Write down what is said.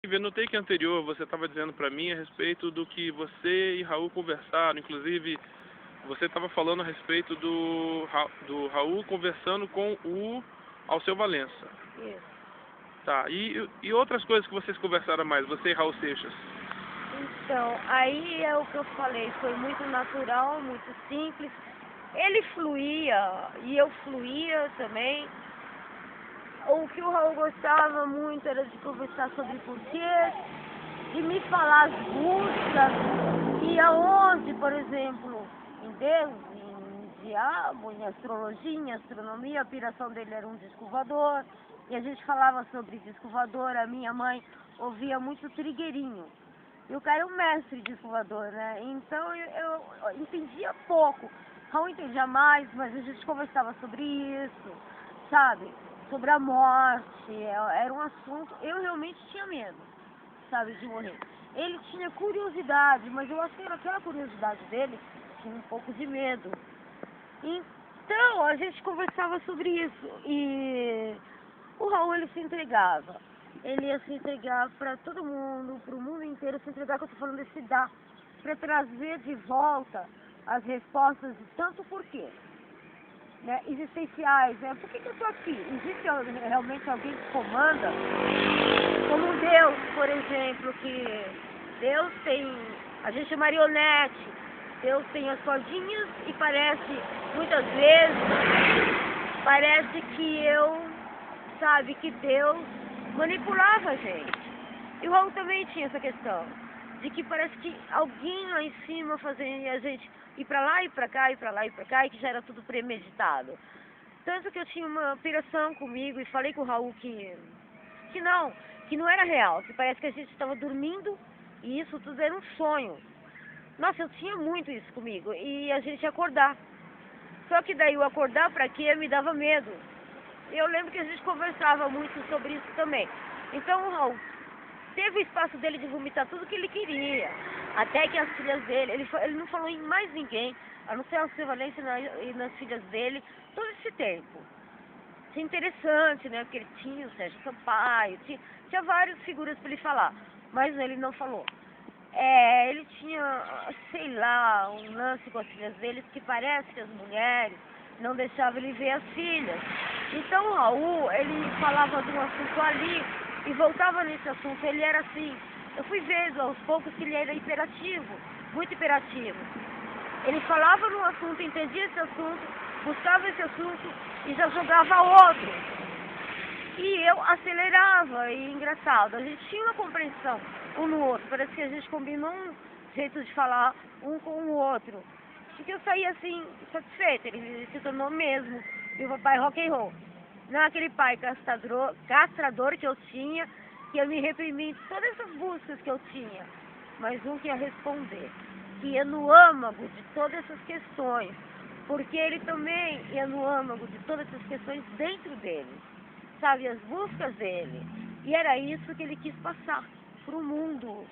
ver no take anterior, você estava dizendo para mim a respeito do que você e Raul conversaram, inclusive você estava falando a respeito do Raul conversando com o Alceu Valença. Isso. Tá, e outras coisas que vocês conversaram mais, você e Raul Seixas? Então, aí é o que eu falei, foi muito natural, muito simples. Ele fluía e eu fluía também. O que o Raul gostava muito era de conversar sobre porquês, de me falar as buscas, e aonde, por exemplo, em Deus, em diabo, em astrologia, em astronomia, a piração dele era um disco voador, e a gente falava sobre disco voador, a minha mãe ouvia muito trigueirinho. E o cara é um mestre de disco voador, né? Então eu entendia pouco. Raul entendia mais, mas a gente conversava sobre isso, sabe? Sobre a morte, era um assunto, eu realmente tinha medo, sabe, de morrer. Ele tinha curiosidade, mas eu acho que aquela curiosidade dele tinha um pouco de medo. Então, a gente conversava sobre isso, e o Raul, ele se entregava. Ele ia se entregar para todo mundo, para o mundo inteiro, se entregar, que eu estou falando desse dar, para trazer de volta as respostas de tanto porquê. Né, existenciais, né? Por que eu estou aqui? Existe realmente alguém que comanda? Como um Deus, por exemplo, que Deus tem, a gente é marionete, Deus tem as cordinhas e parece, muitas vezes, parece que sabe, que Deus manipulava a gente. E o Raul também tinha essa questão, de que parece que alguém lá em cima fazia a gente ir pra lá e pra cá, e pra lá e pra cá, e que já era tudo premeditado. Tanto que eu tinha uma piração comigo e falei com o Raul que não era real, que parece que a gente estava dormindo e isso tudo era um sonho. Nossa, eu tinha muito isso comigo, e a gente ia acordar. Só que daí o acordar pra quê me dava medo. Eu lembro que a gente conversava muito sobre isso também. Então o Raul teve o espaço dele de vomitar tudo que ele queria. Até que as filhas dele, ele não falou em mais ninguém, a não ser a Alceu Valença e nas filhas dele, todo esse tempo. Isso é interessante, né? Porque ele tinha o Sérgio Sampaio, tinha várias figuras para ele falar, mas ele não falou. Ele tinha, sei lá, um lance com as filhas dele que parece que as mulheres não deixavam ele ver as filhas. Então o Raul, ele falava de um assunto ali e voltava nesse assunto, ele era assim. Eu fui vendo aos poucos que ele era hiperativo, muito hiperativo. Ele falava num assunto, entendia esse assunto, buscava esse assunto e já jogava outro. E eu acelerava, e engraçado, a gente tinha uma compreensão um no outro, parece que a gente combinou um jeito de falar um com o outro. Porque eu saí assim, satisfeita, ele se tornou mesmo meu papai rock and roll. Não aquele pai castrador que eu tinha, que ia me reprimir todas essas buscas que eu tinha, mas um que ia responder, que ia no âmago de todas essas questões, porque ele também ia no âmago de todas essas questões dentro dele, sabe, as buscas dele, e era isso que ele quis passar para o mundo.